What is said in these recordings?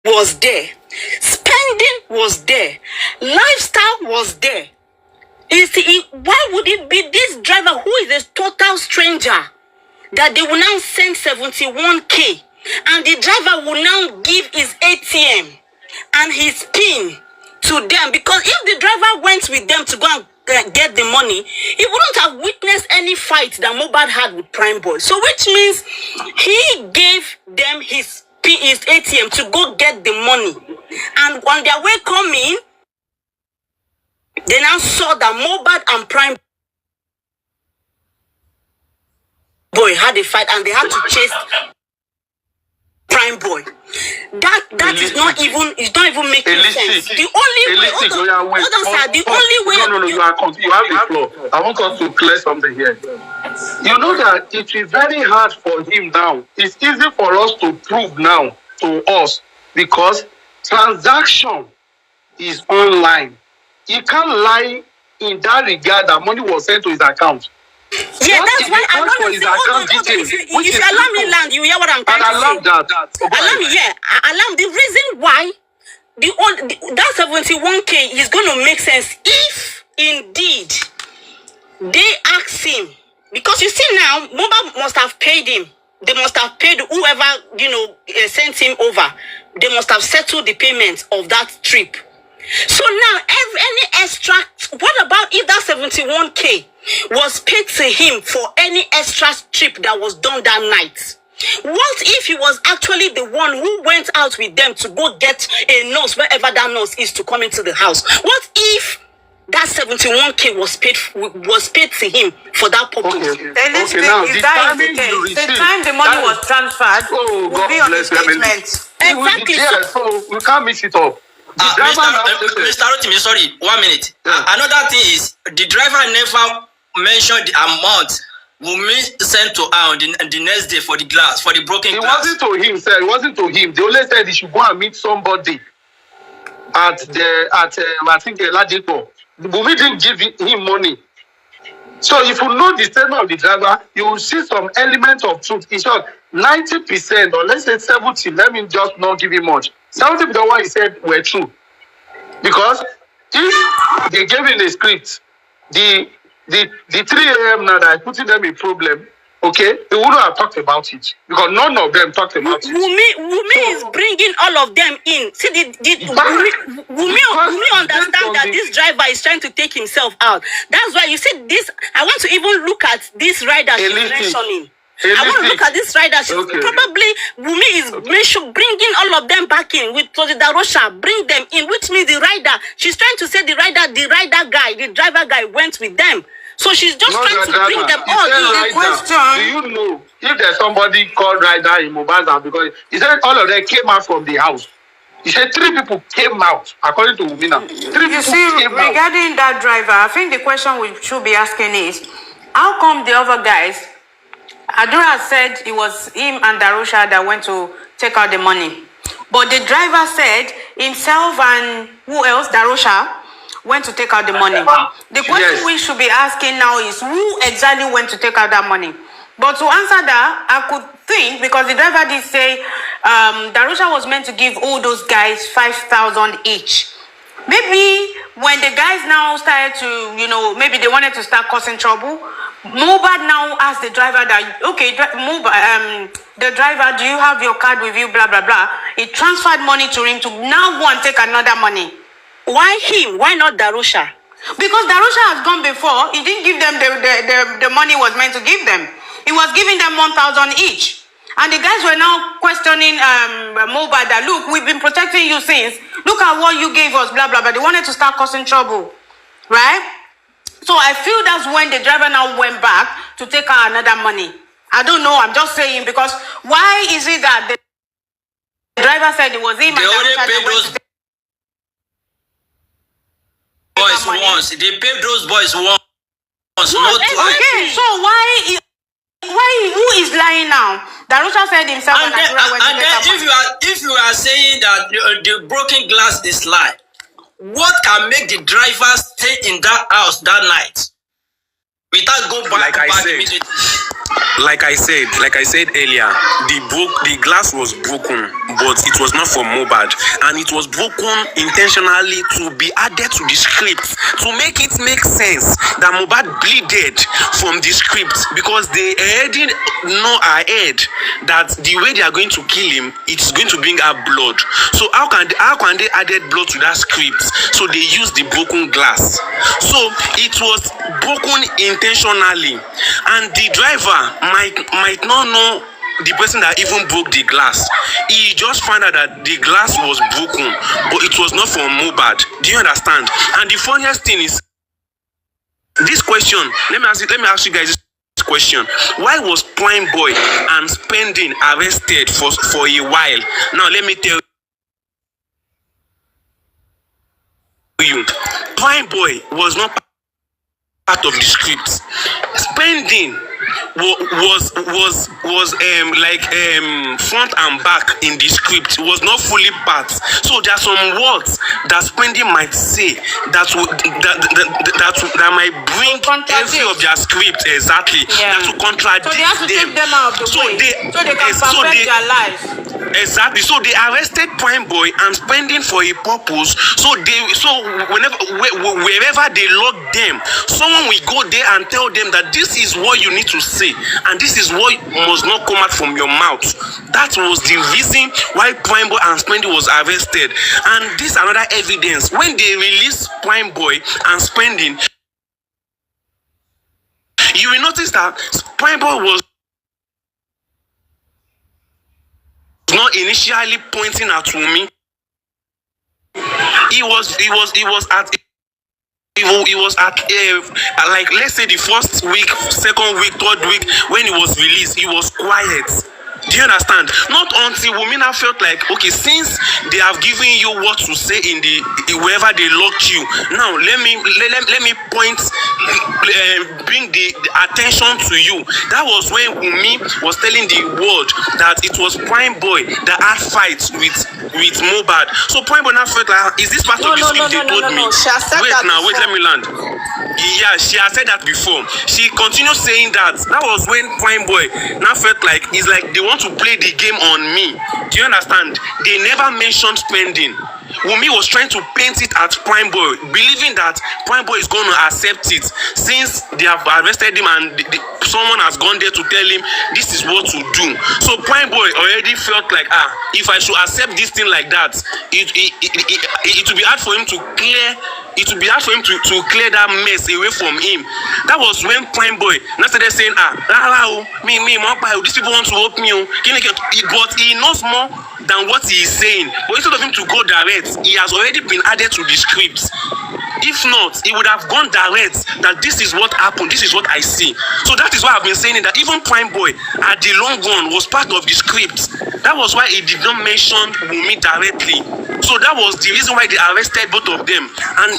was there. Spending was there. Lifestyle was there. Why would it be this driver who is a total stranger that they will now send 71K and the driver will now give his ATM and his PIN to them? Because if the driver went with them to go and get the money, he wouldn't have witnessed any fight that Mohbad had with Prime Boy. So which means he gave them his ATM to go get the money. And on their way coming, they now saw that Mohbad and Prime Boy had a fight and they had to chase Prime Boy. That is not even, it's not even making sense. The only way, you have the floor. I want us to clear something here. You know that it is very hard for him now. It's easy for us to prove now to us because transaction is online. He can't lie in that regard that money was sent to his account. Yeah, that's why I want to say, if you allow me land, you hear what I'm trying to say. I love that. Allow me, yeah. Allow the reason why that 71K is going to make sense if indeed they ask him. Because you see now, Mohbad must have paid him. They must have paid whoever, sent him over. They must have settled the payment of that trip. So now, any extra, what about if that 71K was paid to him for any extra trip that was done that night? What if he was actually the one who went out with them to go get a nurse, wherever that nurse is, to come into the house? What if that 71K was paid to him for that purpose? Okay, now, the time the money was transferred will be on the statement. Exactly. So we can't mix it up. Mr. Rotimi, sorry, 1 minute. Yeah. Another thing is, the driver never mentioned the amount Wunmi sent to her on the next day for the glass, for the broken glass. It wasn't to him, sir. It wasn't to him. They only said he should go and meet somebody at I think Ladipo. Wunmi didn't give him money. So if you know the statement of the driver, you will see some element of truth. In short, 90% or let's say 70%, let me just not give him much. 70% of what he said were true. Because if they gave him a script, the 3 a.m. now that I put them in problem, okay, they wouldn't have talked about it. Because none of them talked about it. Wunmi is bringing all of them in. See, Wunmi understand that this driver is trying to take himself out. That's why you see this. I want to even look at this rider she's mentioning. I want to look at this rider. Probably Wunmi is bringing all of them back in with the Darosha. Bring them in, which means the rider. She's trying to say the driver guy went with them. So she's just trying to bring them all in. The question. Do you know if there's somebody called rider in Mohbad? Because he said all of them came out from the house. He said 3 people came out, according to Wunmi now. 3 people came out. Regarding that driver, I think the question we should be asking is, how come the other guys, Adura said it was him and Darosha that went to take out the money. But the driver said himself and who else, Darosha, went to take out the money. The question we should be asking now is, who exactly went to take out that money? But to answer that, I could think, because the driver did say Darosha was meant to give all those guys 5,000 each. Maybe when the guys now started to, maybe they wanted to start causing trouble, Mohbad now asked the driver that, okay, the driver, do you have your card with you, blah, blah, blah. He transferred money to him to now go and take another money. Why him? Why not Darosha? Because Darosha has gone before. He didn't give them the money was meant to give them. He was giving them 1,000 each. And the guys were now questioning Mohbad that, look, we've been protecting you since. Look at what you gave us, blah, blah, blah. They wanted to start causing trouble, right? So I feel that's when the driver now went back to take out another money. I don't know. I'm just saying, because why is it that the driver said it was him and Darosha that went to take boys once. They paid those boys once. Not twice. Okay, so why who is lying now? Darosha said himself and if you are saying that the broken glass is lie, what can make the driver stay in that house that night without going back immediately? Like I said earlier, the glass was broken, but it was not from Mohbad, and it was broken intentionally to be added to the script to make it make sense that Mohbad bleeded from the script, because they already know ahead that the way they are going to kill him, it's going to bring out blood. So how can they added blood to that script? So they used the broken glass. So it was broken intentionally, and the driver might not know the person that even broke the glass. He just found out that the glass was broken, but it was not from Mohbad. Do you understand? And the funniest thing is this question. Let me ask you guys this question. Why was Prime Boy and Spending arrested for a while? Now let me tell you, Prime Boy was not part of the script. Spending was front and back in the script. It was not fully part. So there are some words that Spending might say that might bring every of their script exactly that will contradict them. So they have to take them out of the way so they can perfect their lives. Exactly. So they arrested Prime Boy and Spending for a purpose. So wherever they lock them, someone will go there and tell them that this is what you need to say and this is what must not come out from your mouth. That was the reason why Prime Boy and Spending was arrested. And this is another evidence. When they released Prime Boy and Spending, you will notice that Prime Boy was not initially pointing at Wunmi. He was at like, let's say the first week, second week, third week, when he was released, he was quiet. Do you understand? Not until Wunmi now felt like, okay, since they have given you what to say in the wherever they locked you, now let me point, bring the attention to you. That was when Wunmi was telling the world that it was Prime Boy that had fights with Mohbad. So Prime Boy now felt like, is this part of the script they told me? Wait, let me land. Yeah, she has said that before. She continued saying that. That was when Prime Boy now felt like, it's like they want to play the game on me. Do you understand? They never mentioned Spending. Wunmi was trying to paint it at Prime Boy, believing that Prime Boy is going to accept it since they have arrested him and someone has gone there to tell him this is what to do. So Prime Boy already felt like, if I should accept this thing like that, it will be hard for him to clear. It will be hard for him to clear that mess away from him. That was when Prime Boy now started saying, these people want to help me. But he knows more than what he is saying. But instead of him to go direct, he has already been added to the script. If not, he would have gone direct that this is what happened, this is what I see. So that is why I've been saying that even Prime Boy at the long run was part of the script. That was why he did not mention Wunmi directly. So that was the reason why they arrested both of them. And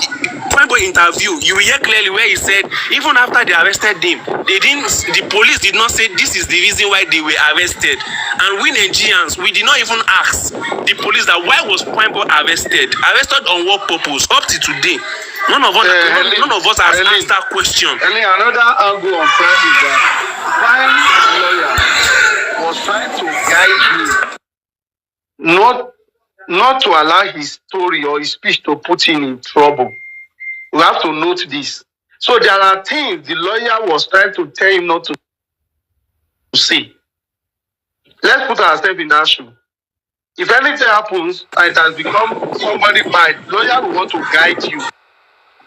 Prime Boy interview, you will hear clearly where he said even after they arrested him, the police did not say this is the reason why they were arrested. And we Nigerians, we did not even ask the police that why was Prime Boy arrested? Arrested on what purpose? Up to today, none of us has asked that question. Another angle on Prime is that Prime's lawyer was trying to guide him not to allow his story or his speech to put him in trouble. We have to note this. So there are things the lawyer was trying to tell him not to say. Let's put ourselves in that shoe. If anything happens and it has become somebody bad, lawyer will want to guide you,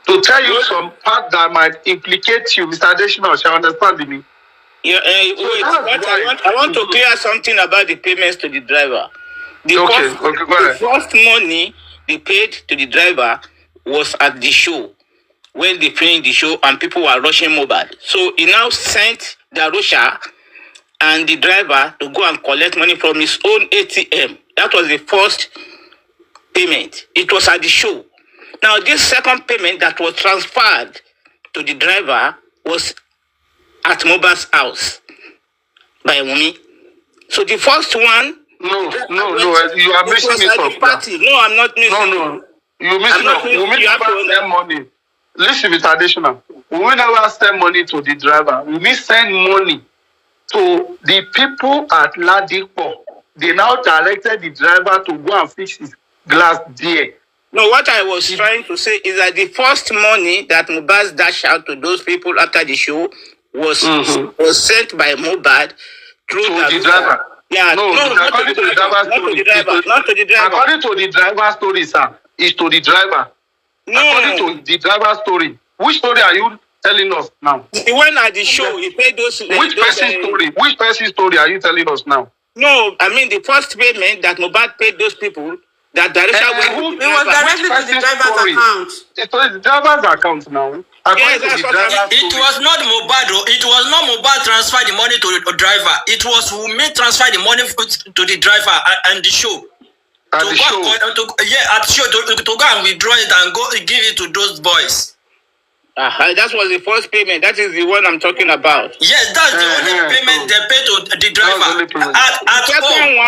to tell you some part that might implicate you. Mr. Adeshima, shall understand me? Yeah, I want to clear something about the payments to the driver. The first money they paid to the driver was at the show, when they finished the show and people were rushing Mohbad. So he now sent the Darusha and the driver to go and collect money from his own ATM. That was the first payment. It was at the show. Now this second payment that was transferred to the driver was at Mohbad's house by Wunmi. So the first one. No, you are missing it up. No, I'm not missing. No, you missing up. We never send money. Listen, Mr. Additional. We never send money to the driver. We send money So the people at Ladipo, they now directed the driver to go and fix his glass there. No, what I was trying to say is that the first money that Mohbad dashed out to those people after the show was sent by Mohbad through the driver. Yeah, no, according to the driver's story. Not to the driver. According to the driver's story, sir, it's to the driver. No. According to the driver's story. Which story are you telling us now? The one at the show, he paid those. Which person's story? Which person's story are you telling us now? No, I mean the first payment that Mohbad paid those people. That direction it was directly to the driver's account. It was the driver's account now. It was not Mohbad. It was not Mohbad transfer the money to the driver. It was Wunmi transfer the money to the driver and the show. At the show. At the show to go and withdraw it and go give it to those boys. That was the first payment. That is the one I'm talking about. Yes, that's the only payment they paid to the driver. At home.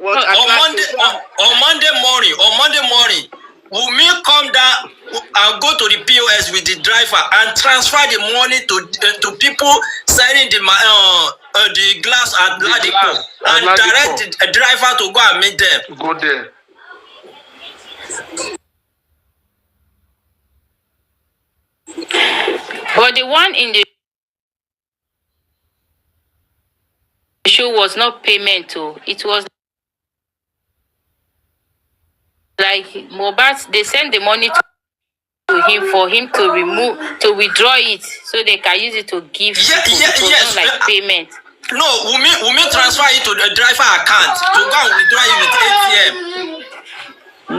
On Monday morning, Wunmi come down and go to the POS with the driver and transfer the money to people selling the glass at Ladipo and direct the driver to go and meet them. Go there. But the one in the show was not payment too. It was like Mohbad, they send the money to him for him to withdraw it so they can use it to give people. It was not like payment. No, Wunmi transfer it to the driver account to go and withdraw it with ATM.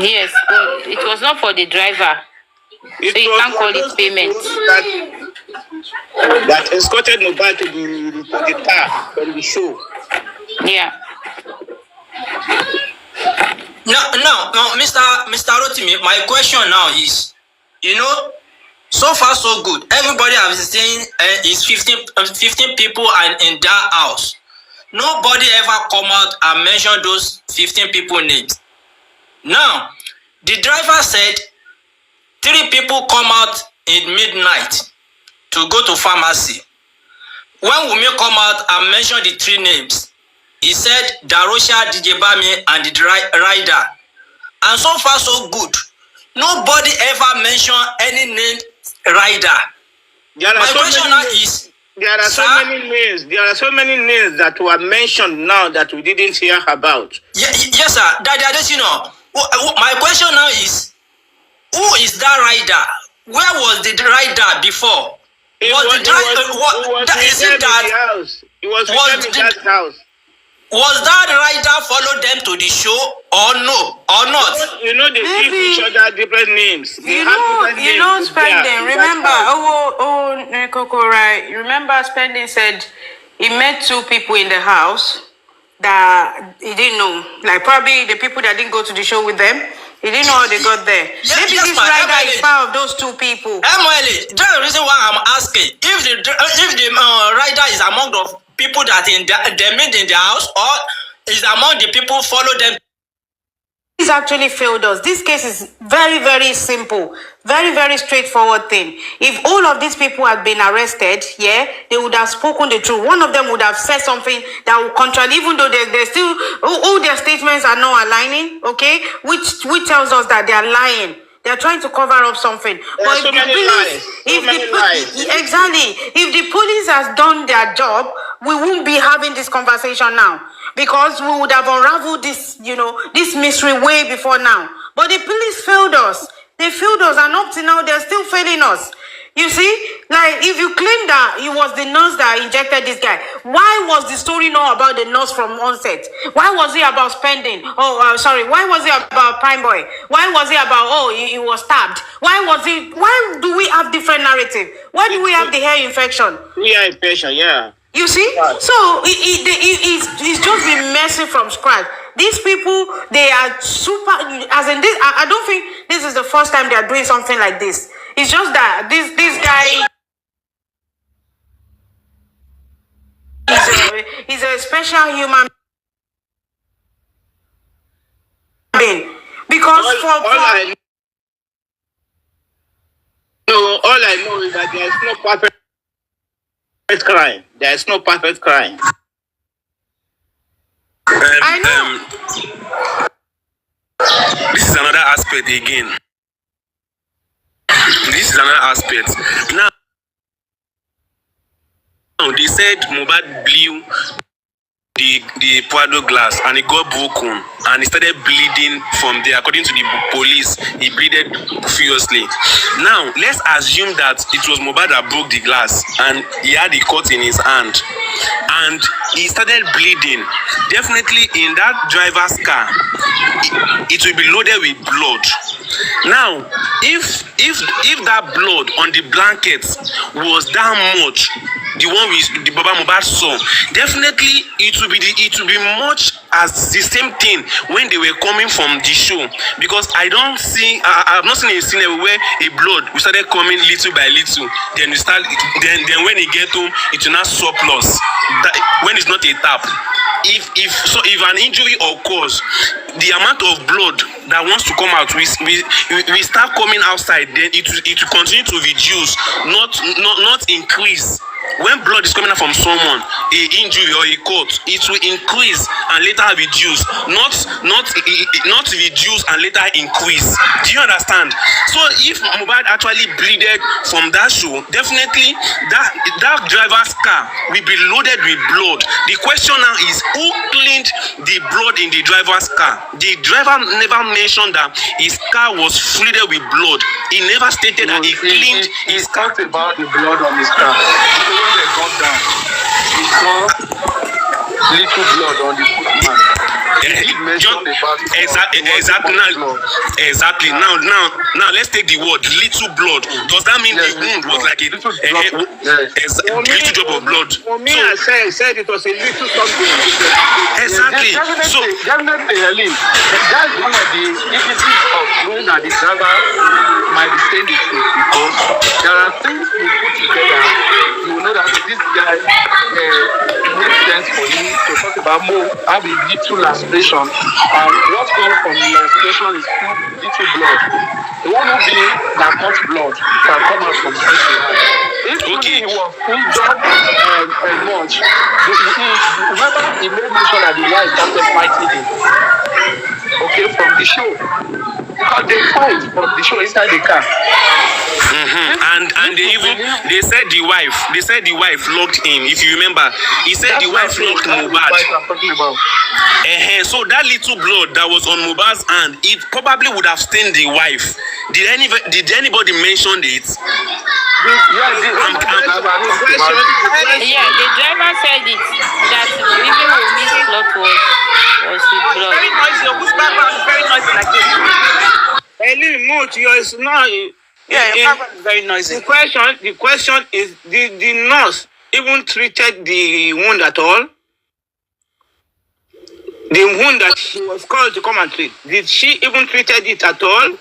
Yes, but it was not for the driver. So you can't call it payment. That escorted Mohbad to the car from the show. Yeah. No, Mr. Rotimi, my question now is, so far so good. Everybody I've seen is 15 people and in that house. Nobody ever come out and mention those 15 people names. Now, the driver said 3 people come out in midnight to go to pharmacy. When Wunmi come out and mention the 3 names, he said Darosha, DJ Bami, and the rider. And so far so good. Nobody ever mentioned any named rider. My question now is, there are so many names. There are so many names that were mentioned now that we didn't hear about. Yes, sir. My question now is, who is that rider? Where was the rider before? It was in that house. It was in that house. Was that rider follow them to the show or no? Or not? They give each other different names. Spending. Remember, Coco, right? Remember, Spending said he met 2 people in the house that he didn't know. Like probably the people that didn't go to the show with them. He didn't know how they got there. Maybe this rider is part of those 2 people. Emily, that's the reason why I'm asking. If the rider is among the people that they meet in the house, or is among the people follow them. This actually failed us. This case is very, very simple. Very, very straightforward thing. If all of these people had been arrested, they would have spoken the truth. One of them would have said something that would contradict, even though they're still, all their statements are not aligning, okay? Which tells us that they are lying. They're trying to cover up something. But if the police has done their job, we won't be having this conversation now. Because we would have unraveled this, this mystery way before now. But the police failed us. They failed us, and up to now, they're still failing us. You see, like, if you claim that it was the nurse that injected this guy, why was the story not about the nurse from onset? Why was it about Spending? Why was it about Prime Boy? Why was it about, he was stabbed? Why do we have different narrative? Why do we have the hair infection? Hair infection, yeah. You see? So, it's just been messy from scratch. These people, they are super, as in this, I don't think this is the first time they are doing something like this. It's just that this guy he's a special human being. Because all I know is that there is no perfect perfect crime. There is no perfect crime. I know. This is another aspect again. This is another aspect. Now they said Mohbad blew the Prado glass and it got broken and he started bleeding from there. According to the police, he bleeded furiously. Now let's assume that it was Mohbad that broke the glass and he had the cut in his hand and he started bleeding. Definitely in that driver's car, it will be loaded with blood. Now if that blood on the blanket was that much, the one the Baba Mohbad saw, definitely it will be much as the same thing when they were coming from the show, because I have not seen a scene where a blood we started coming little by little, then then when he get home it will not surplus when it's not a tap. If an injury occurs, the amount of blood that wants to come out we start coming outside, then it will continue to reduce, not increase. When blood is coming out from someone, a injury or a cut, it will increase and later reduce, not reduce and later increase. Do you understand? So if Mohbad actually bleeded from that show, definitely that driver's car will be loaded with blood. The question now is, who cleaned the blood in the driver's car? The driver never mentioned that his car was flooded with blood. He never stated that he cleaned his car. He talked about the blood on his car. When they got down, he saw little blood on the footman. Exactly. Now let's take the word little blood. Does that mean the wound was like a little drop of blood? For me, I said it was a little something. Exactly. So definitely, Helen, that's one of the indices of knowing that the driver might be saying the truth, because there are things you put together. You know that this guy makes sense for you to talk about more having little lactation, and what comes from the lactation is little blood. It won't be that much blood can come out from such a hand. If he was injured much, remember he made mention that the wife started fighting him. Okay, from the show, because they fight from the show inside the car. And they said the wife locked him. If you remember, he said the wife locked Mohbad. So that little blood that was on Mohbad's hand, it probably would have stained the wife. Did anybody mention it? The driver said it, that even Wunmi's blood was his blood. Very noisy. Whose background is very noisy like this? Yours now. Yeah, your background is very noisy. The question is, did the nurse even treated the wound at all? The wound that she was called to come and treat, did she even treated it at all?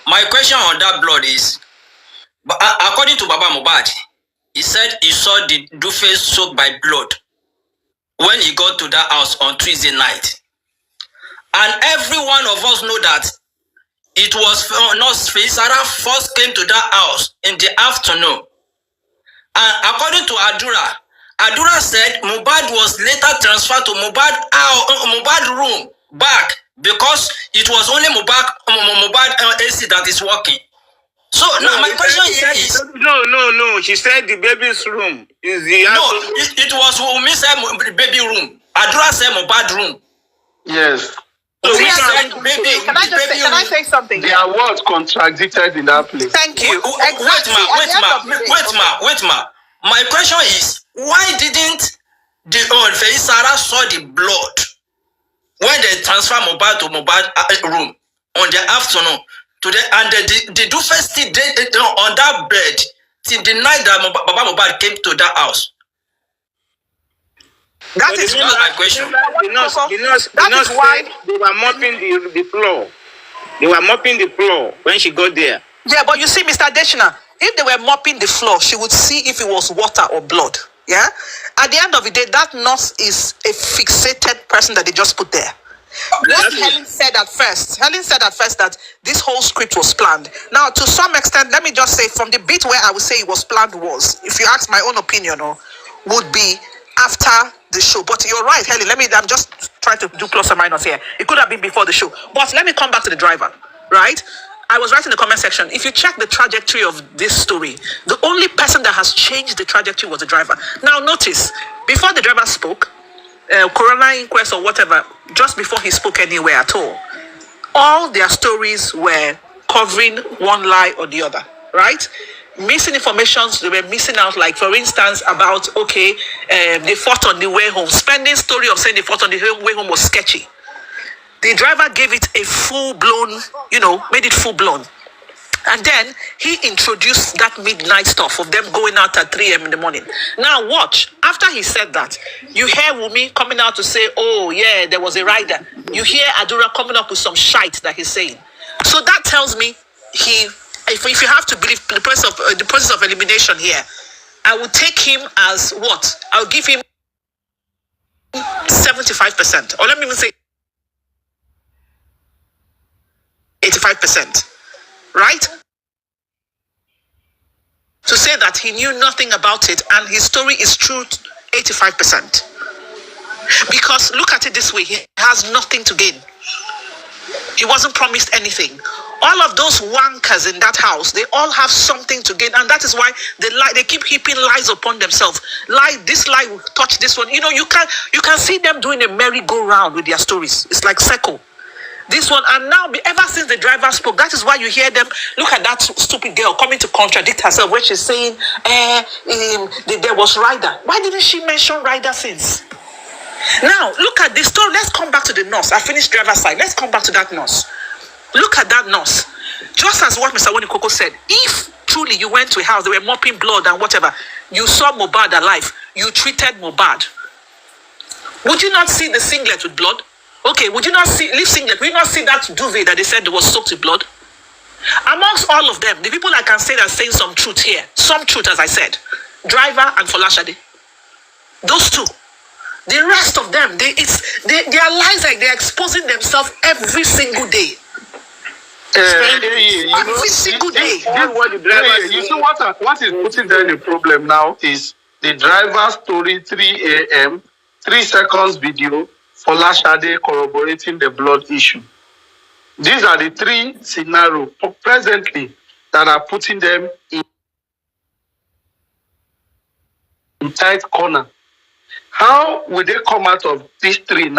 My question on that blood is, according to Baba Mohbad, he said he saw the Dufe soaked by blood when he got to that house on Tuesday night. And every one of us know that it was Nurse Sarah first came to that house in the afternoon. And according to Adura said Mohbad was later transferred to Mohbad room back, because it was only Mohbad AC that is working. So now my question is, no. She said the baby's room is the it was Wunmi said baby room. Adura said Mohbad room. Yes. So can I say something? Their words contradicted in that place. Thank you. Wait, ma. My question is, why didn't the Sarah saw the blood when they transfer Mohbad to Mohbad room on the afternoon today, and they do first still on that bed till the night that Baba Mohbad came to that house? That is my question. The nurse why they were mopping the floor. They were mopping the floor when she got there. Yeah, but you see, Mr. Deshina, if they were mopping the floor, she would see if it was water or blood. Yeah? At the end of the day, that nurse is a fixated person that they just put there. Let what Helen said at first. Helen said at first that this whole script was planned. Now, to some extent, let me just say, from the bit where I would say it was planned was, if you ask my own opinion, would be after the show. But you're right, Helen. I'm just trying to do plus or minus here. It could have been before the show. But let me come back to the driver, right? I was writing in the comment section. If you check the trajectory of this story, the only person that has changed the trajectory was the driver. Now, notice, before the driver spoke, coroner inquest or whatever, just before he spoke anywhere at all their stories were covering one lie or the other, right? Missing informations, they were missing out, like for instance about they fought on the way home. Spending story of saying they fought on the way home was sketchy. The driver gave it a full-blown, made it full-blown. And then he introduced that midnight stuff of them going out at 3 a.m. in the morning. Now watch, after he said that, you hear Wunmi coming out to say, oh yeah, there was a rider. You hear Adura coming up with some shite that he's saying. So that tells me if you have to believe the process of elimination here, I would take him as what? I'll give him 75%. Or let me even say 85%. Right? To say that he knew nothing about it and his story is true 85%. Because look at it this way, he has nothing to gain. He wasn't promised anything. All of those wankers in that house, they all have something to gain, and that is why they keep heaping lies upon themselves. This lie will touch this one. You can see them doing a merry-go-round with their stories. It's like circle. This one, and now ever since the driver spoke, that is why you hear them. Look at that stupid girl coming to contradict herself when she's saying there was rider. Why didn't she mention rider since? Now look at this story. Let's come back to the nurse. I finished driver's side. Let's come back to that nurse. Look at that nurse. Just as what Mr. Wonikoko said, if truly you went to a house, they were mopping blood and whatever, you saw Mohbad alive, you treated Mohbad, would you not see the singlet with blood? Okay, would you not leave singlet? Would you not see that duvet that they said was soaked with blood? Amongst all of them, the people I can say that are saying some truth here, some truth as I said, driver and Folashade, those two. The rest of them, they are lies, like they're exposing themselves every single day. Every single day. You see what is putting them in problem now is the driver's story 3 a.m., 3 seconds video, Folashade corroborating the blood issue. These are the 3 scenarios presently that are putting them in tight corner. How will they come out of these 3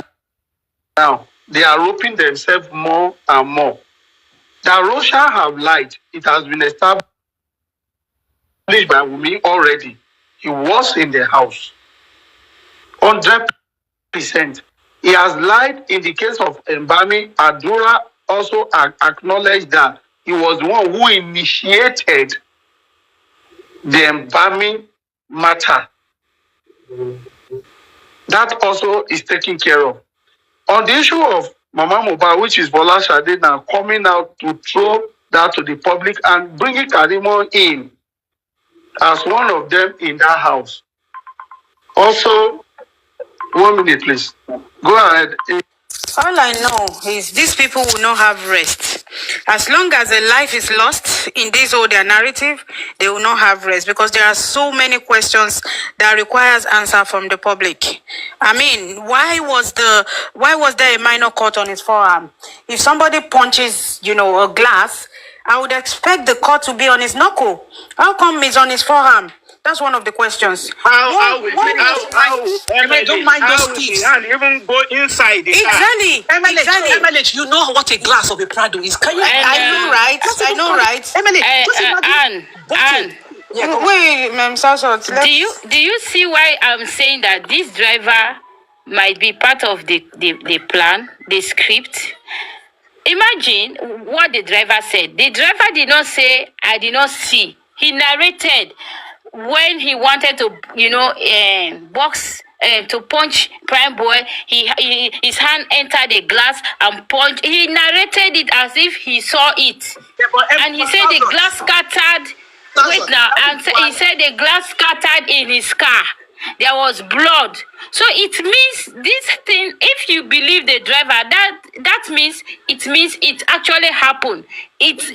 now? They are roping themselves more and more. That Russia have lied. It has been established by Wunmi already. He was in the house. 100%. He has lied in the case of Mbami. Adura also acknowledged that he was the one who initiated the Mbami matter. That also is taken care of. On the issue of Mama Mohbad, which is Folashade now coming out to throw that to the public and bringing Karimo in as one of them in that house. Also, 1 minute, please. Go ahead. All I know is these people will not have rest. As long as a life is lost in this whole their narrative, they will not have rest because there are so many questions that requires answer from the public. I mean, why was there a minor cut on his forearm? If somebody punches, a glass, I would expect the cut to be on his knuckle. How come it's on his forearm? That's one of the questions. How don't mind those thieves. And even go inside the exactly. MLH, you know what a glass of a Prado is. Can you? I know, right? MLH, wait, do you see why I'm saying that this driver might be part of the plan, the script? Imagine what the driver said. The driver did not say, I did not see. He narrated when he wanted to, box, to punch Prime Boy, his hand entered the glass and punched. He narrated it as if he saw it. And he said the glass scattered. Wait now. And he said the glass scattered in his car. There was blood. So it means this thing, if you believe the driver, that that means it actually happened. It's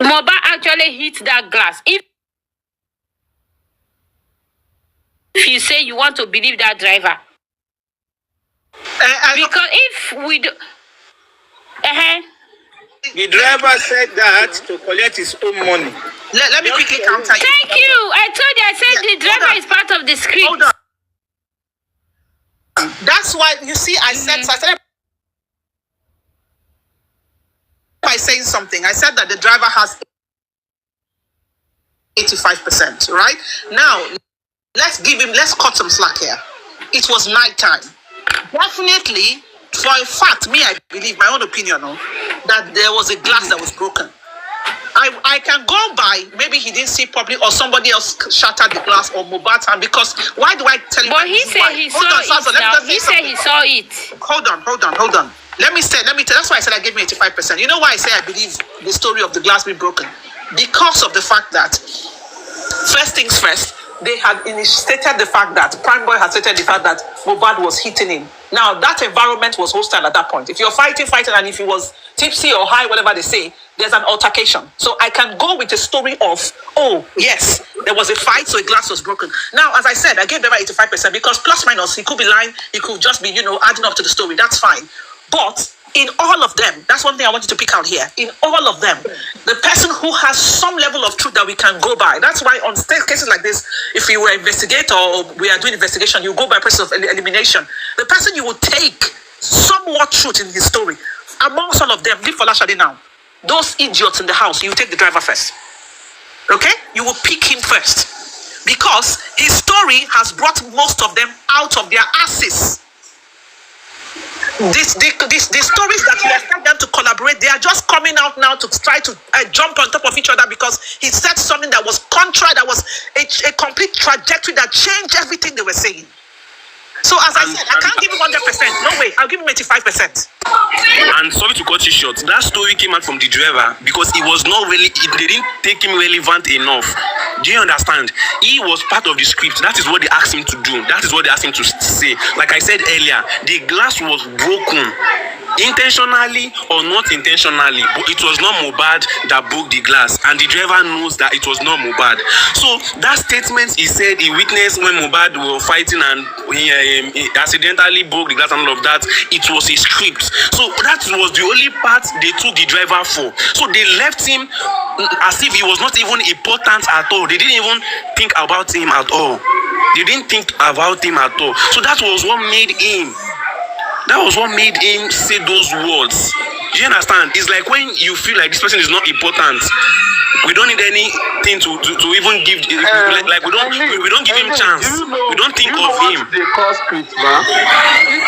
Mohbad actually hit that glass. If you say you want to believe that driver, because if we do, The driver said that to collect his own money. Let me quickly counter you. thank you. I told you. I said the driver is part of the script. Hold on. That's why you see. I said. So I started by saying something. I said that the driver has 85%. Right now, let's cut some slack here. It was nighttime. Definitely, for a fact, I believe, my own opinion, that there was a glass that was broken. I can go by, maybe he didn't see properly, or somebody else shattered the glass, or Mohbad's hand, because why do I tell you? But he said he saw it now. He said he saw it. Hold on. Let me tell, that's why I said I gave me 85%. You know why I say I believe the story of the glass being broken? Because of the fact that, first things first, they had stated the fact that Prime Boy had stated the fact that Mohbad was hitting him. Now, that environment was hostile at that point. If you're fighting, and if he was tipsy or high, whatever they say, there's an altercation. So I can go with a story of, oh, yes, there was a fight, so a glass was broken. Now, as I said, I gave them 85% because plus minus, he could be lying, he could just be, adding up to the story. That's fine. But in all of them, that's one thing I wanted to pick out here. In all of them, the person who has some level of truth that we can go by. That's why on cases like this, if you were an investigator or we are doing investigation, you go by process of elimination. The person you will take somewhat truth in his story. Amongst all of them, leave Folashade now. Those idiots in the house, you take the driver first. Okay? You will pick him first. Because his story has brought most of them out of their asses. The stories that you expect them to collaborate, they are just coming out now to try to jump on top of each other because he said something that was contrary, that was a complete trajectory that changed everything they were saying. So as I said, I can't give him 100%. No way. I'll give him 85%. And sorry to cut you short, that story came out from the driver because it was not really, they didn't take him relevant enough. Do you understand? He was part of the script. That is what they asked him to do. That is what they asked him to say. Like I said earlier, the glass was broken. Intentionally or not intentionally, but it was not Mohbad that broke the glass, and the driver knows that it was not Mohbad. So that statement he said he witnessed when Mohbad were fighting and he accidentally broke the glass and all of that, it was a script. So that was the only part they took the driver for. So they left him as if he was not even important at all. They didn't even think about him at all. They didn't think about him at all. So that was what made him. That was what made him say those words. Do you understand? It's like when you feel like this person is not important, we don't need anything to even give. Like we don't give him chance. We don't think of him. They call script, man.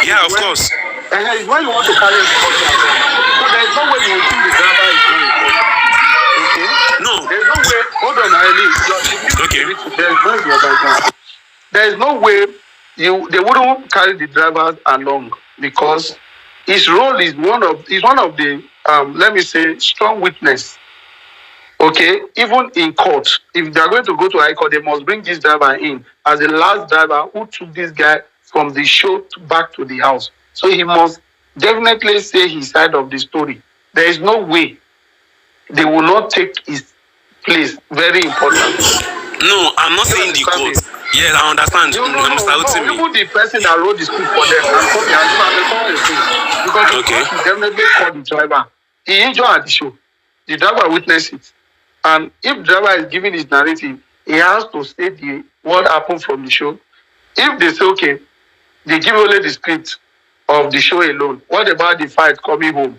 Yeah, of course. When you want to carry a so there is no way you think the driver is doing it. Okay? No. There's no way. Hold on, Eileen. Okay. There is no way they wouldn't carry the drivers along. Because his role is one of the let me say strong witness. Okay, even in court, if they are going to go to high court, they must bring this driver in as the last driver who took this guy from the show back to the house. So he must definitely say his side of the story. There is no way they will not take his place. Very important. No, I'm not saying the court. Yes, I understand. No, even the person that wrote the script for them, because he definitely called the driver. He injured at the show. The driver witnessed it. And if the driver is giving his narrative, he has to state what happened from the show. If they say, okay, they give only the script of the show alone, what about the fight coming home?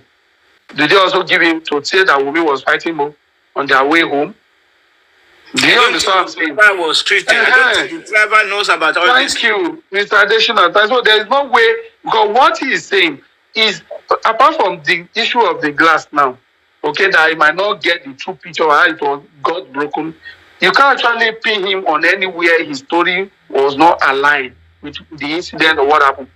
Did they also give him to say that Wunmi was fighting home on their way home? Do you understand what I'm saying? The driver was treated. I don't think the driver knows about all this. Thank you, Mr. Adesina. So there is no way, because what he is saying is, apart from the issue of the glass now, okay, that he might not get the true picture of how it got broken, you can't actually pin him on anywhere his story was not aligned with the incident or what happened.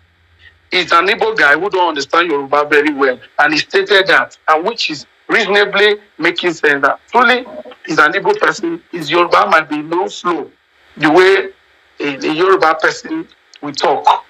He's an Igbo guy who don't understand Yoruba very well, and he stated that, and which is reasonably making sense that truly is an Igbo person. His Yoruba might be no flow the way a Yoruba person we talk.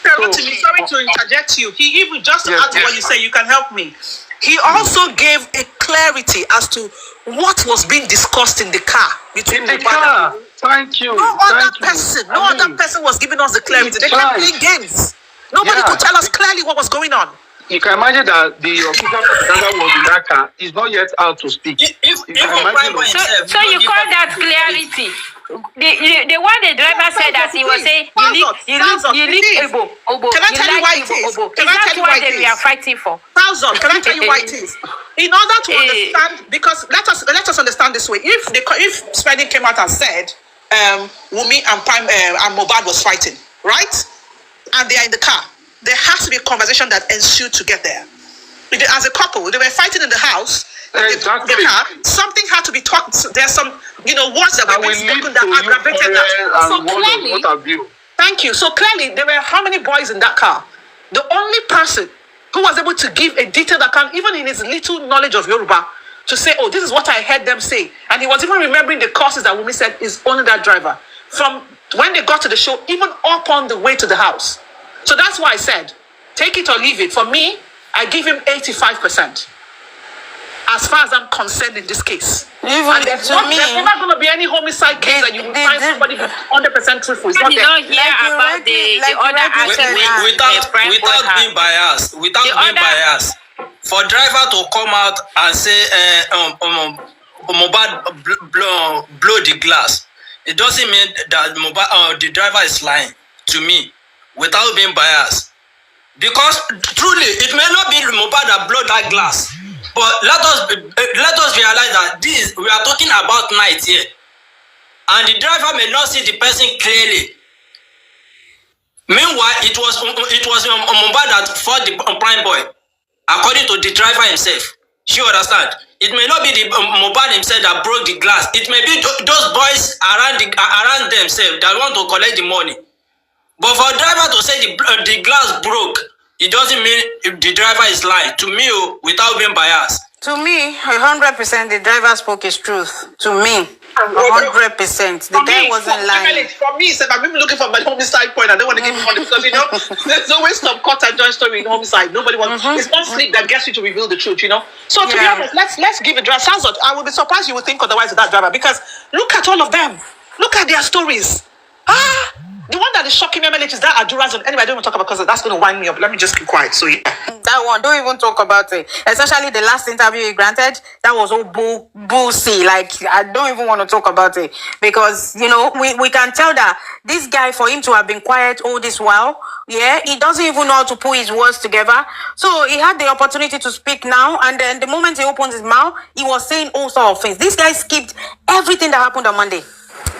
Rotimi, sorry to interject you. He even just to add to what you say, you can help me. He also gave a clarity as to what was being discussed in the car between the car. Thank you. No other person was giving us the clarity. They kept playing games. Nobody could tell us clearly what was going on. You can imagine that the official that was in that car is not yet out to speak. So you call that clarity? The one the driver said that he was saying you leave Obo. Can I tell you why it is? Can I tell you why it is? We are fighting for. Thousand. Can I tell you why it is? In order to understand, because let us understand this way. If Spending came out and said Wunmi and Mohbad was fighting, right? And they are in the car, there has to be a conversation that ensued to get there. As a couple, they were fighting in the house. Exactly. The car, something had to be talked. There's some, words that were being spoken that aggravated that. So clearly, thank you. So clearly, there were how many boys in that car? The only person who was able to give a detailed account, even in his little knowledge of Yoruba, to say, oh, this is what I heard them say. And he was even remembering the courses that Wunmi said is only that driver. From when they got to the show, even up on the way to the house. So that's why I said, take it or leave it. For me, I give him 85%. As far as I'm concerned in this case. And there's never going to be any homicide case that you will find somebody 100% truthful. It's not there. Don't hear about the other accident. Without being biased, for driver to come out and say Mohbad blow the glass, it doesn't mean that the driver is lying to me. Without being biased, because truly it may not be Mohbad that blow that glass, but let us realize that we are talking about night here, and the driver may not see the person clearly. Meanwhile, it was Mohbad that fought the prime boy, according to the driver himself. You understand? It may not be the Mohbad himself that broke the glass. It may be those boys around themselves that want to collect the money. But for a driver to say the glass broke, it doesn't mean the driver is lying. To me, without being biased. To me, 100% the driver spoke his truth. To me, 100%. The guy wasn't lying. For me, I'm even looking for my homicide point. I don't want to give him money because, there's always some cut and joint story in homicide. Nobody wants. It's not sleep that gets you to reveal the truth, So to be honest, let's give it driver. I would be surprised you would think otherwise of that driver, because look at all of them. Look at their stories. The one that is shocking me is that Adura's on. Anyway, I don't want to talk about because that's going to wind me up. Let me just keep quiet. So yeah. That one, don't even talk about it. Especially the last interview he granted, that was all bullshit. Like, I don't even want to talk about it. Because, we can tell that this guy, for him to have been quiet all this while, he doesn't even know how to put his words together. So he had the opportunity to speak now, and then the moment he opened his mouth, he was saying all sorts of things. This guy skipped everything that happened on Monday.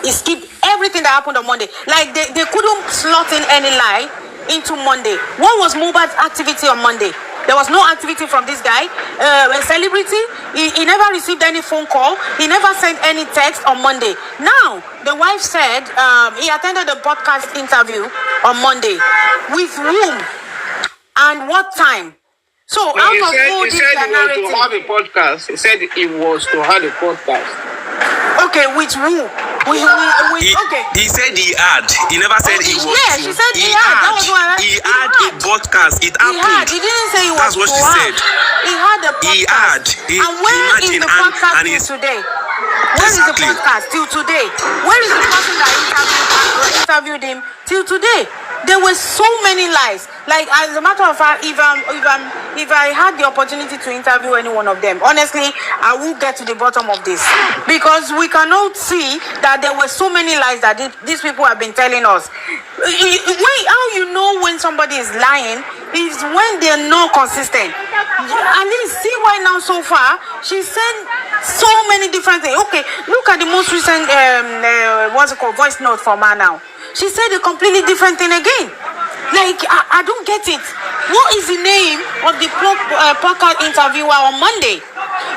He skipped everything that happened on Monday. Like, they couldn't slot in any lie into Monday. What was Mohbad's activity on Monday? There was no activity from this guy. A celebrity, he never received any phone call. He never sent any text on Monday. Now, the wife said he attended a podcast interview on Monday. With whom? And what time? So, out of all this narrative... He said he was to have a podcast. He said he was to have a podcast. Okay, with who? He said he had. He never said he was. Yeah, she said he had. That was what I heard. He had a podcast. It happened. He didn't say he was. That's what she said. He had a podcast. He had. And where is the podcast till today? Where is the podcast till today? Where is the person that interviewed him till today? There were so many lies. Like, as a matter of fact, if I had the opportunity to interview any one of them, honestly, I will get to the bottom of this, because we cannot see that there were so many lies that these people have been telling us. How you know when somebody is lying is when they're not consistent. At least see why now so far she said so many different things. Okay, look at the most recent voice note from her now. She said a completely different thing again. Like, I don't get it. What is the name of the podcast interviewer on Monday?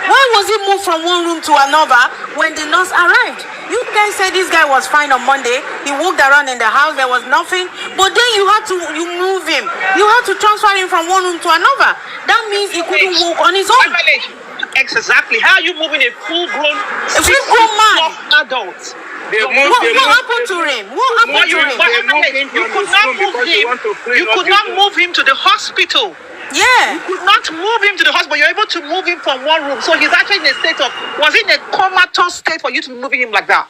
Why was he moved from one room to another when the nurse arrived? You guys said this guy was fine on Monday. He walked around in the house. There was nothing. But then you move him. You had to transfer him from one room to another. That means he couldn't walk on his own. Exactly. How are you moving a full-grown man, adult What happened to him? What happened to him? You could not move him. You could not move him to the hospital. Yeah. You could not move him to the hospital. You're able to move him from one room. So he's actually in a state of, was he in a comatose state for you to be moving him like that?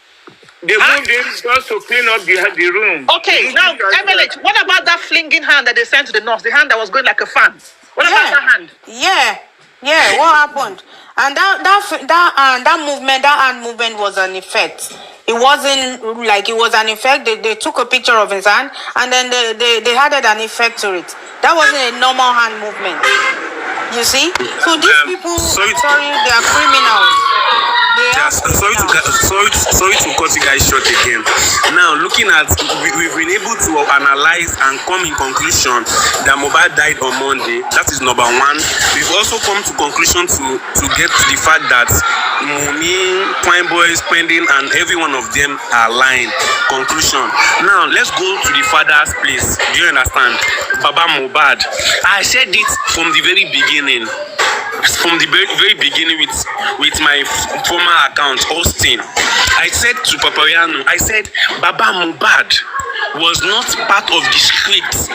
They moved him just to clean up the room. Okay, now, MLH, what about that flinging hand that they sent to the nurse? The hand that was going like a fan. What about that hand? Yeah, what happened? And that movement, that hand movement was an effect. It wasn't like it was an effect. They took a picture of his hand and then they added an effect to it. That wasn't a normal hand movement. You see? So these people, sorry, they are criminals. Sorry to cut you guys short again. Now, looking at, we've been able to analyze and come in conclusion that Mohbad died on Monday. That is number one. We've also come to conclusion to get to the fact that Wunmi, Kpãiii, Spending, and every one of them are lying. Conclusion. Now, let's go to the father's place. Do you understand? Baba Mohbad. I said it from the very beginning. From the very beginning with my former account, Austin, I said to Papariano, I said, Baba Mohbad was not part of the script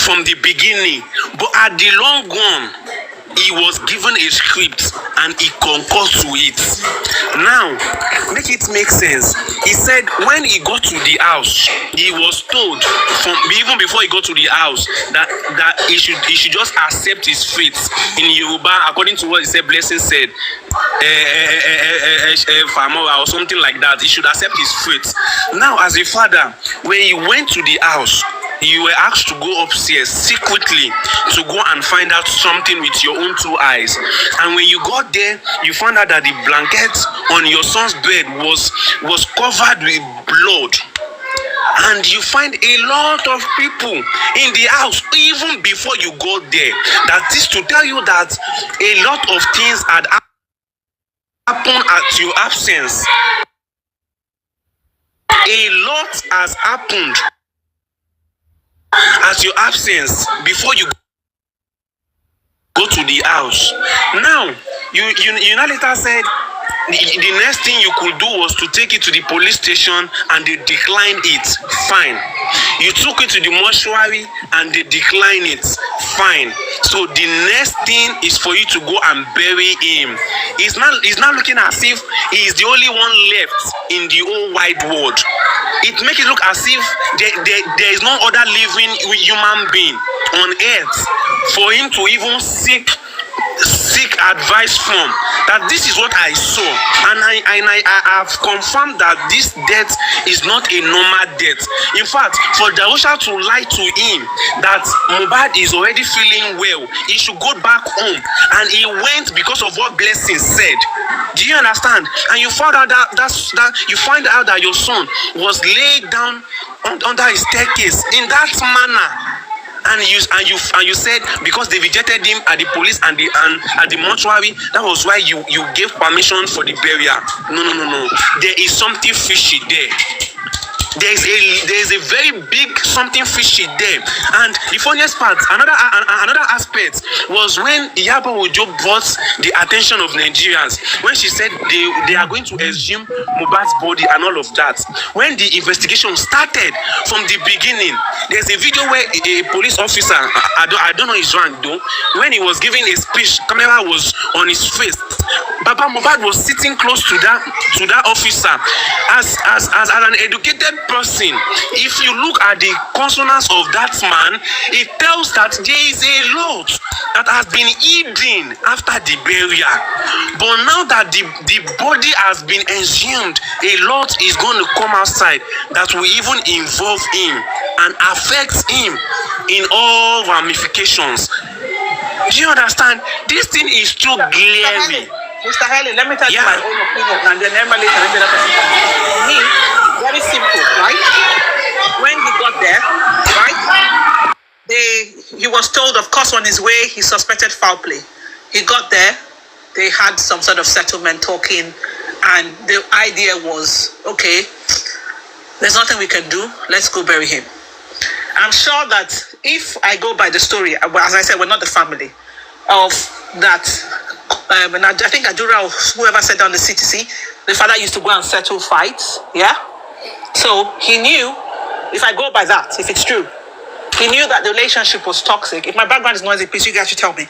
from the beginning, but at the long run, he was given a script and he concurred to it. Now, make it make sense. He said when he got to the house, he was told from even before he got to the house that he should just accept his fate. In Yoruba, according to what he said, Blessing said, or something like that. He should accept his fate. Now, as a father, when he went to the house, you were asked to go upstairs secretly to go and find out something with your own two eyes. And when you got there, you found out that the blanket on your son's bed was covered with blood. And you find a lot of people in the house even before you got there. That is to tell you that a lot of things had happened at your absence. A lot has happened at your absence before you go to the house. Now, you now later said the next thing you could do was to take it to the police station and they declined it. Fine. You took it to the mortuary and they declined it. Fine. So the next thing is for you to go and bury him. He's not looking as if he is the only one left in the whole wide world. It makes it look as if there is no other living human being on earth for him to even seek advice from. That this is what I saw, and I have confirmed that this death is not a normal death. In fact, for Darusha to lie to him that Mohbad is already feeling well, he should go back home, and he went because of what Blessing said. Do you understand? And you found out that your son was laid down under a staircase in that manner. And you said because they rejected him at the police and at the mortuary, that was why you gave permission for the burial. No. There is something fishy there. There is a very big something fishy there. And the funniest part, another aspect was when Iyabo Ojo brought the attention of Nigerians when she said they are going to exhume Mohbad's body and all of that. When the investigation started from the beginning, there's a video where a police officer, I don't know his rank though, when he was giving a speech, camera was on his face. Baba Mohbad was sitting close to that officer. As an educated person, if you look at the consonants of that man, it tells that there is a lot that has been hidden after the burial. But now that the body has been exhumed, a lot is going to come outside that will even involve him and affect him in all ramifications. Do you understand? This thing is too glaring. Mr. Helen, let me tell you my own opinion, and then Emily can end up. For me, very simple, right? When he got there, right? He was told, of course, on his way, he suspected foul play. He got there, they had some sort of settlement talking, and the idea was, okay, there's nothing we can do, let's go bury him. I'm sure that if I go by the story, as I said, we're not the family of that. And I think Adura or whoever said on the CTC the father used to go and settle fights. Yeah. So he knew, if I go by that, if it's true, he knew that the relationship was toxic. If my background is noisy, please, you guys should tell me.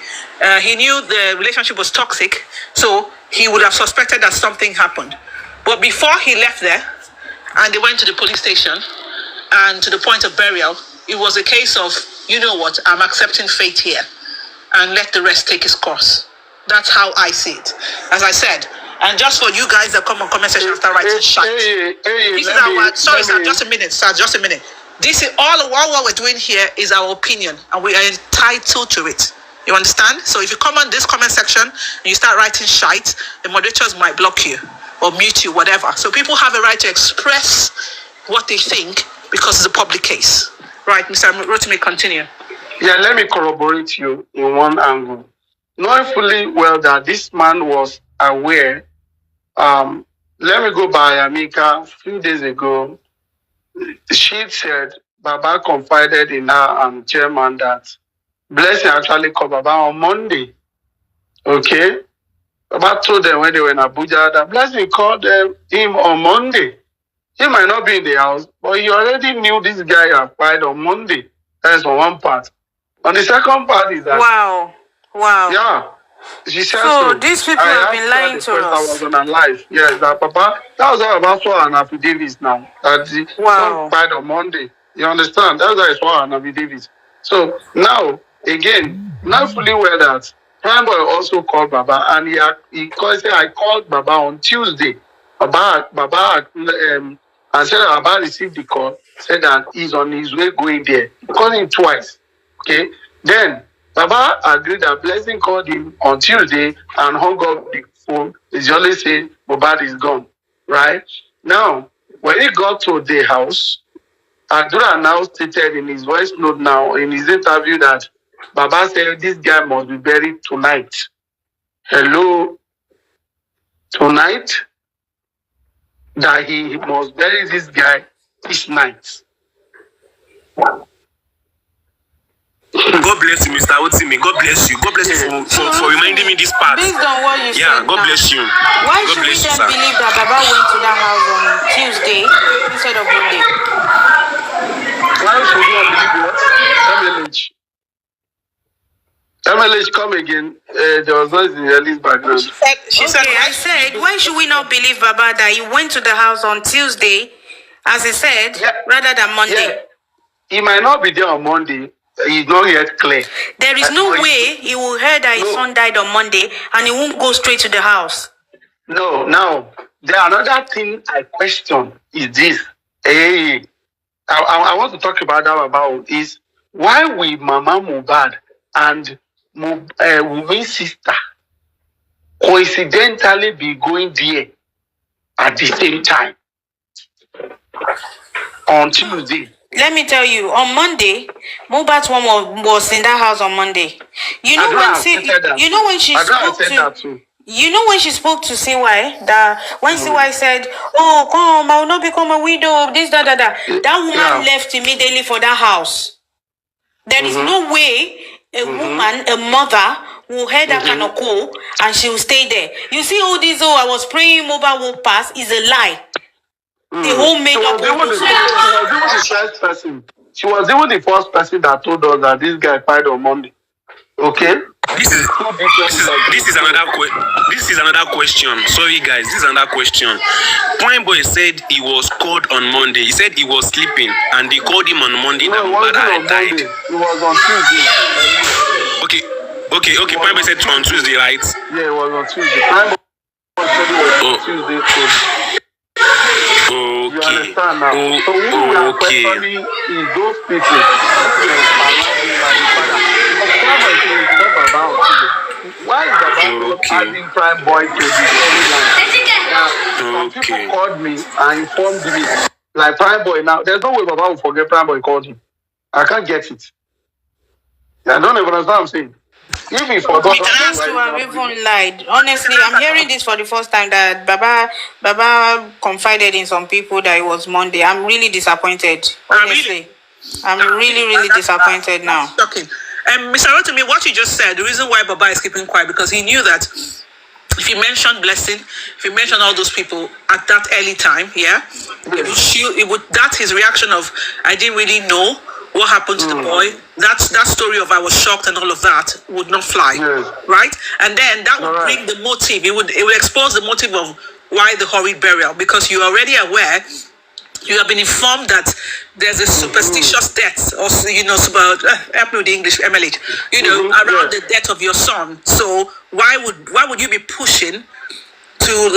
He knew the relationship was toxic, so he would have suspected that something happened. But before he left there, and they went to the police station, and to the point of burial, it was a case of, you know what, I'm accepting fate here, and let the rest take its course. That's how I see it. As I said, and just for you guys that come on comment section after writing shite. This is our, sorry sir, just a minute, sir, just a minute. This is all what we're doing here is our opinion, and we are entitled to it. You understand? So if you come on this comment section and you start writing shite, the moderators might block you or mute you, whatever. So people have a right to express what they think because it's a public case. Right, Mr. Rotimi, continue. Yeah, let me corroborate you in one angle. Knowing fully well that this man was aware, let me go by Amika. A few days ago, she said Baba confided in her and chairman that Blessing actually called Baba on Monday. Okay? Baba told them when they were in Abuja that Blessing called him on Monday. He might not be in the house, but he already knew this guy applied on Monday. That is on one part. On the second part is that... Wow. Yeah. She said so these people have been lying to us. I was on her live. Yes, that Papa, that was how Baba saw an affidavit now. That the son died on Monday. You understand? That's how I saw an affidavit. So now, again, not fully aware that PAN3LIST also called Baba, and he said, I called Baba on Tuesday. Baba and said that Baba received the call, said that he's on his way going there. He called him twice. Okay? Then Baba agreed that Blessing called him on Tuesday and hung up the phone. He only said Mohbad is gone. Right? Now, when he got to the house, Adura now stated in his voice note now, in his interview, that Baba said this guy must be buried tonight. Hello? Tonight? That he must bury this guy this night. God bless you, Mr. Otimi. God bless you. God bless you for reminding me this part. Based on what you said God bless you. Why should we then believe that Baba went to that house on Tuesday instead of Monday? Why should we not believe what? MLH, come again. There was noise in Ellie's background. She said, I said, why should we not believe Baba that he went to the house on Tuesday, as he said, rather than Monday? Yeah. He might not be there on Monday. He's not yet clear. There is no way he will hear that his son died on Monday and he won't go straight to the house. No, now, another thing I question is this. Hey, I want to talk about that about is why will Mama Mohbad and Wunmi's sister coincidentally be going there at the same time on Tuesday? Let me tell you, on Monday, Mohbad's mom was in that house on Monday. You know when she spoke to CY, that when CY said, "Oh, come, I will not become a widow," this, that woman left immediately for that house. There is no way a woman, a mother, will hear that kind of call and she will stay there. You see, all this, I was praying Mohbad will pass, is a lie. The whole made up. She was even the first person that told us that this guy died on Monday. Okay? This is another question. Sorry guys, this is another question. PAN3LIST said he was called on Monday. He said he was sleeping and they called him on Monday. No, it wasn't on died. Monday. It was on Tuesday. Okay. PAN3LIST said on Tuesday, right? Yeah, it was on Tuesday. PAN3LIST said it was on Tuesday. You understand now? So who we are questioning is those people why is Baba adding Prime Boy to the storyline? Some people called me and informed me, like Prime Boy now, there's no way Baba will forget Prime Boy called him. I can't get it. I don't even understand what I'm saying. If he forgot, to have even lied. Honestly, I'm hearing this for the first time that Baba confided in some people that it was Monday. I'm really disappointed. Honestly, I'm really disappointed now. Shocking. Mr. Rotimi, what you just said, the reason why Baba is keeping quiet, because he knew that if you mention Blessing, if you mention all those people at that early time, that's his reaction of, I didn't really know what happened to the boy. That story of I was shocked and all of that would not fly, right? And then that would bring the motive. It would expose the motive of why the hurried burial, because you're already aware. You have been informed that there's a superstitious death, or help me with the English, MLH, around the death of your son. So why would you be pushing to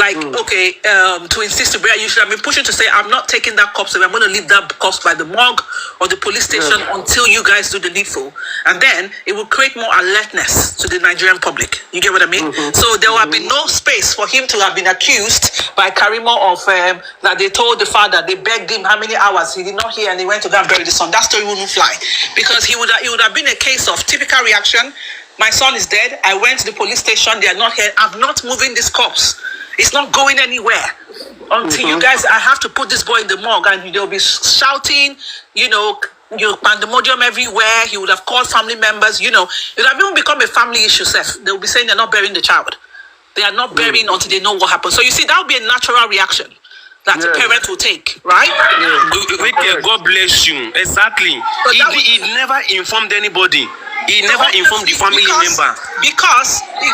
to insist to burial? You should have been pushing to say, I'm not taking that corpse away. I'm going to leave that corpse by the morgue or the police station until you guys do the needful. And then it will create more alertness to the Nigerian public. You get what I mean? So there will have been no space for him to have been accused by Karimo of that they told the father, they begged him how many hours, he did not hear, and he went to go and bury the son. That story wouldn't fly, because it would have been a case of typical reaction. My son is dead. I went to the police station. They are not here. I'm not moving this corpse. It's not going anywhere until you guys. I have to put this boy in the morgue, and they'll be shouting, pandemonium everywhere. He would have called family members. It would have even become a family issue. They'll be saying they're not burying the child. They are not burying until they know what happened. So you see, that would be a natural reaction that a parent will take, right? God bless you. Exactly. He never informed anybody. He never informed the family member. Because they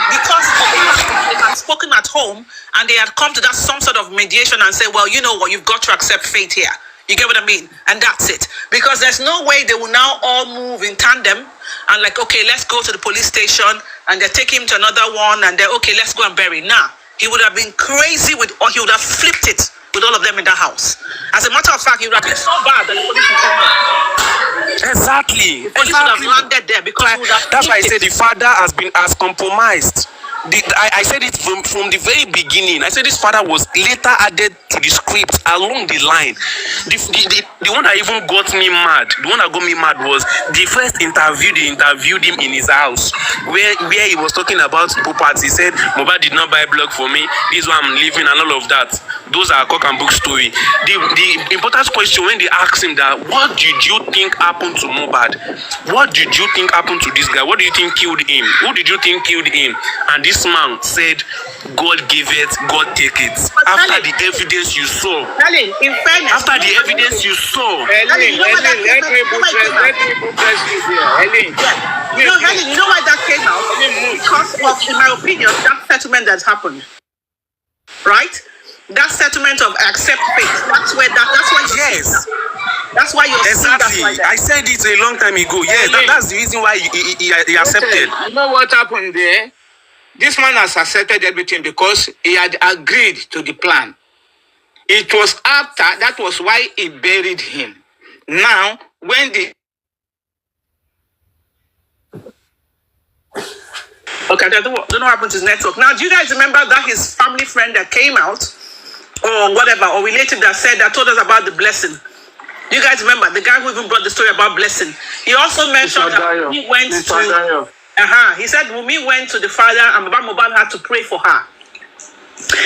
had spoken at home, and they had come to that some sort of mediation and said, well, you know what, you've got to accept fate here. You get what I mean? And that's it. Because there's no way they will now all move in tandem and okay, let's go to the police station, and they take him to another one, and they're okay, let's go and bury. Nah, he would have been crazy or he would have flipped it with all of them in that house. As a matter of fact, he would have been so bad that the police would come there. Exactly. The police would have landed there, because that's why I said the father has compromised. I said it from the very beginning. I said this father was later added to the script along the line. The one that even got me mad, was the first interview. They interviewed him in his house where he was talking about property. He said, Mohbad did not buy block for me. This is where I'm living and all of that. Those are cock and book story. The important question when they asked him that, what did you think happened to Mohbad? What did you think happened to this guy? What do you think killed him? Who did you think killed him? And this man said, God give it, God take it. After the evidence you saw. Helen, in fairness. After the evidence you saw. Helen, let me press you here. Helen. Helen, you know why that came out? Because of, in my opinion, that settlement that's happened. Right? That settlement of accept faith. That's why yes. That's why you're exactly. I said it a long time ago. Yeah, that's the reason why he accepted. You know what happened there? This man has accepted everything because he had agreed to the plan. It was after, that was why he buried him. Now, when the... Okay, I don't know what happened to his network. Now, do you guys remember that his family friend that came out, or whatever, or relative that told us about the blessing? Do you guys remember the guy who even brought the story about blessing? He also mentioned that he went to... He said Wunmi went to the father, and Mohbad had to pray for her.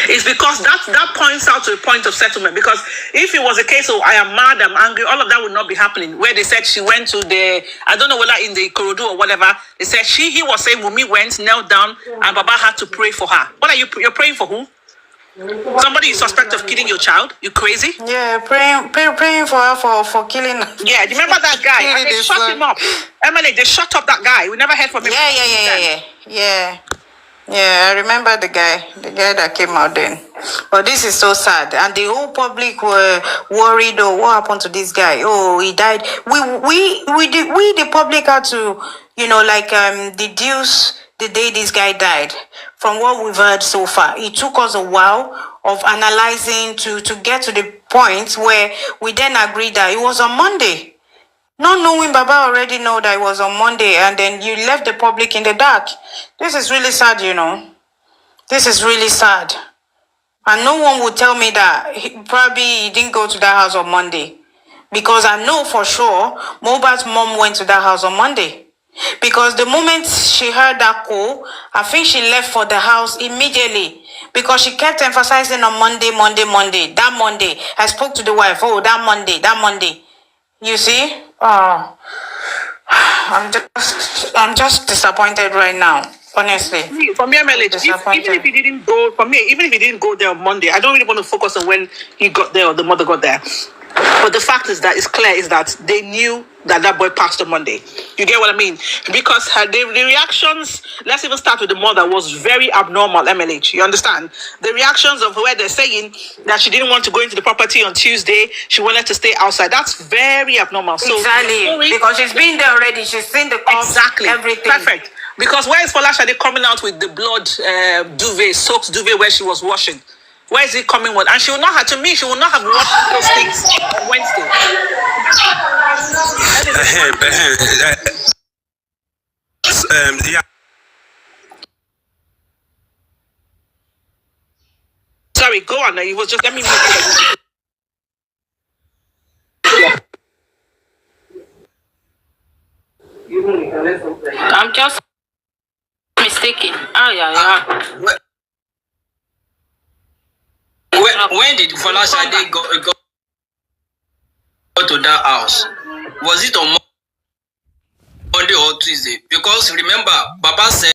It's because that points out to a point of settlement. Because if it was a case of I am mad, I'm angry, all of that would not be happening. Where they said she went to I don't know whether in the Ikorodu or whatever, they said he was saying Wunmi went, knelt down, and Baba had to pray for her. What are you're praying for who? Somebody you suspect of killing your child? You crazy? Yeah, praying for her for killing. Yeah, you remember that guy? And they shut him up. Emily, they shut up that guy. We never heard from him. Yeah, I remember the guy that came out then. But this is so sad, and the whole public were worried. Oh, what happened to this guy? Oh, he died. We the public had to, deduce the day this guy died from what we've heard so far. It took us a while of analyzing to get to the point where we then agreed that it was on Monday. Not knowing Baba already know that it was on Monday, and then you left the public in the dark. This is really sad, This is really sad. And no one would tell me that he didn't go to that house on Monday. Because I know for sure Mohbad's mom went to that house on Monday. Because the moment she heard that call, I think she left for the house immediately. Because she kept emphasizing on Monday. That Monday. I spoke to the wife. Oh, that Monday. You see? I'm just disappointed right now. Honestly. For me, MLH, even if he didn't go, even if he didn't go there on Monday, I don't really want to focus on when he got there or the mother got there. But the fact is that it's clear is that they knew that boy passed on Monday. You get what I mean? Because the reactions, let's even start with the mother, was very abnormal, MLH. You understand? The reactions of where they're saying that she didn't want to go into the property on Tuesday, she wanted to stay outside. That's very abnormal. So, exactly. Because she's been there already. She's seen the cops, exactly. everything. Perfect. Because where is Folashade coming out with the blood duvet, soaked duvet where she was washing? Where is it coming with? And she will not have, to me, she will not have washed those things on Wednesday. Yeah. Sorry, go on. It was just, let me move. I'm just mistaken. Oh, yeah. When did Folashade go to that house? Was it on Monday or Tuesday? Because remember, Baba said